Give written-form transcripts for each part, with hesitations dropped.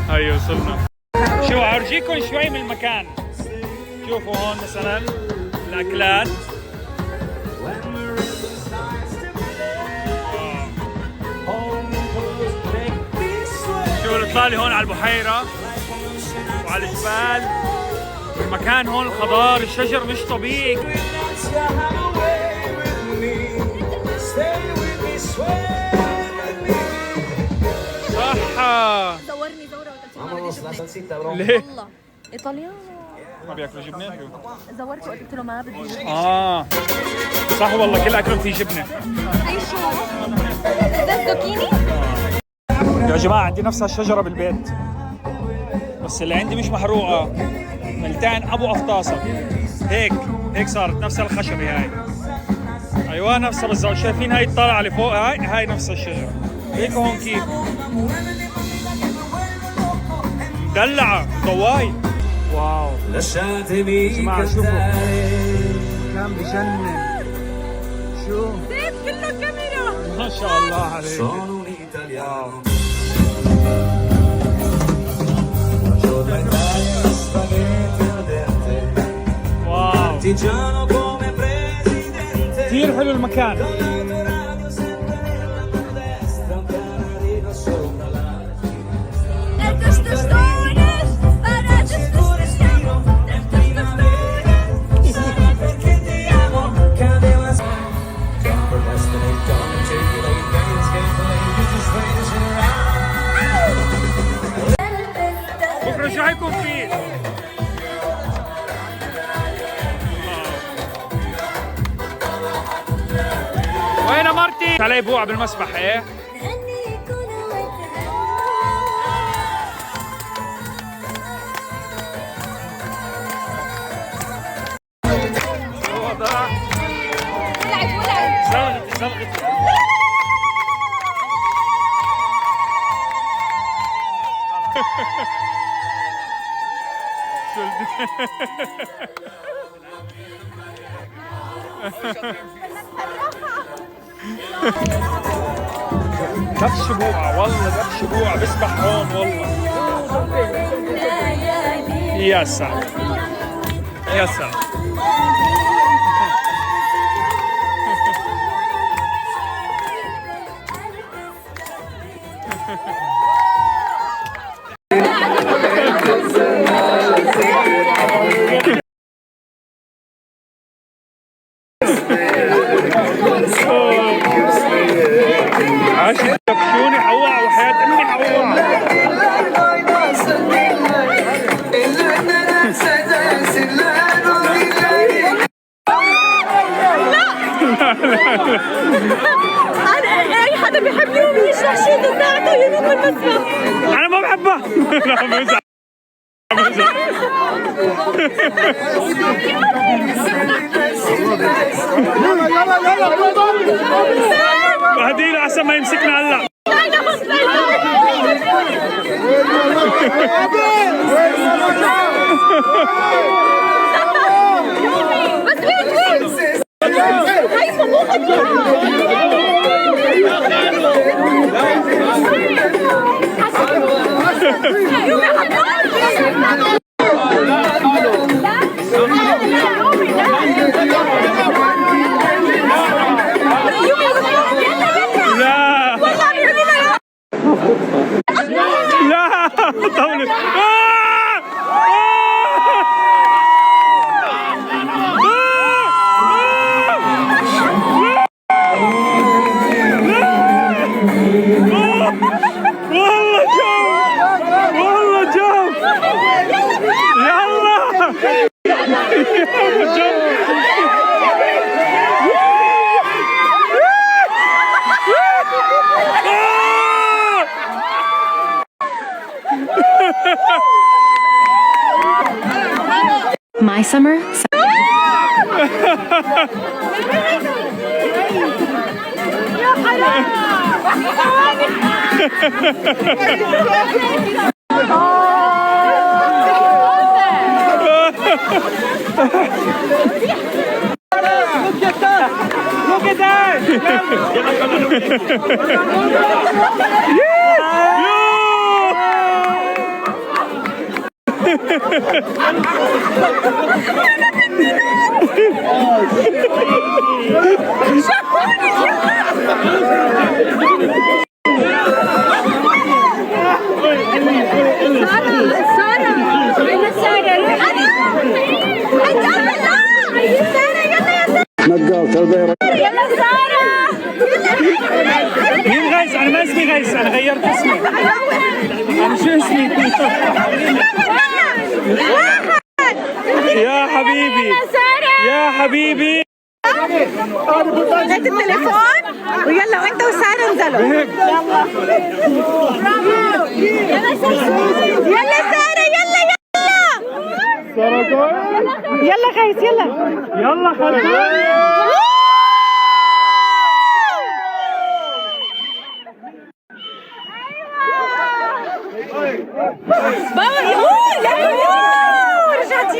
هاي وصلنا. شو أورجيكم شوي من المكان. شوفوا هون مثلا الأكلات. شو نطلع لي هون على البحيرة وعلى الجبال. المكان هون الخضار الشجر مش طبيعي. صح. زورني زورة وقلت له ما بدي جبنة. ليه؟ والله ايطاليان ما بياكلوا جبنة؟ زورته وقلت له ما بدي جبنة. صح والله كل أكلهم فيه جبنة. هي شو؟ ده زوكيني؟ يا جماعة عندي نفس هالشجرة بالبيت بس اللي عندي مش محروقة، ملتعن أبو قفطاسة. هيك صارت نفس الخشبة هاي. أيوة نفسها بالضبط. شايفين هاي الطالعة اللي فوق هاي نفس الشجرة. هيك هون كيف مدلعة ضواي. واو جماعة شوفوا كان بجنن. شو زيت كله كاميرا. ما شاء الله عليك. واو كثير حلو المكان. بكره شو حيكون فيه؟ وين مرتي؟ علي بوع بالمسبح ايه؟ وضع زلغت دبش بوعة والله دبش بوعة بسبح هون والله. يا سلام يا سلام. عاشت كبشوني حوع وحياة امي حوع. اي حدا بيحبني وبيشرح شيء بتاعته يمين بالمسبح. انا ما بحبها. لا بمزح هديله احسن ما يمسكنا هلا. لا طولت. والله جاوب يلا My summer. Look at that! مين غيث؟ انا ما اسمي غيث، انا غيرت اسمي. انا شو اسمي؟ يا حبيبي يا حبيبي. هات التليفون ويلا وانت وسارة انزلوا. يلا سارة يلا يلا غيث يلا يلا خلينا. بابا رجعتي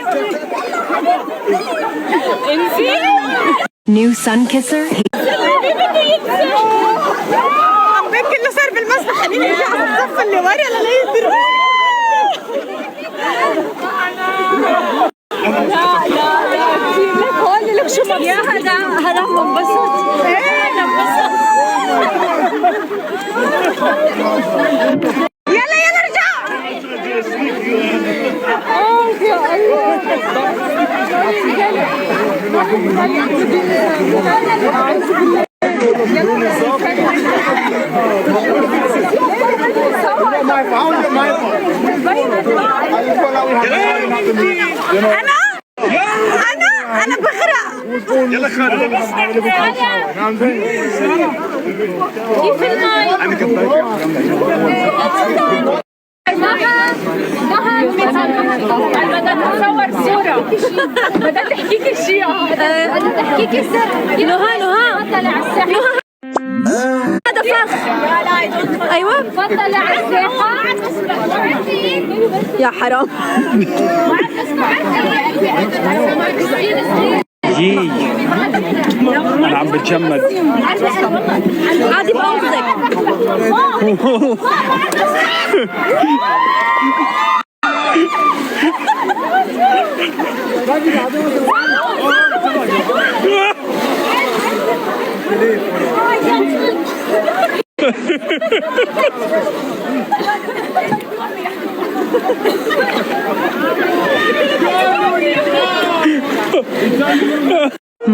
انسي. New sun kisser. عمال كله صار بالمسرح. خليني ارجع على الصف اللي ورا لا يضربوني. لا لك هون لك شو يا هذا منبسط. ايه منبسط. يلا ارجع. يا أنا بغرق. يلا خالد. كيف الماي؟ أنا كنت بدها تتصور صورة. بدها تحكيك الشيء. بدها تحكيك السر. نهى طلع الساحة. هذا فخ. ايوه تفضل على الساحة. يا حرام. انا عم بتجمد. عادي بأنقذك.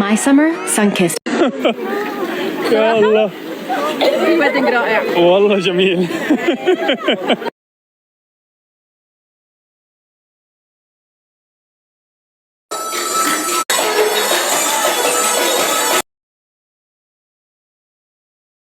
My summer sun kissed. يا الله رائع والله جميل.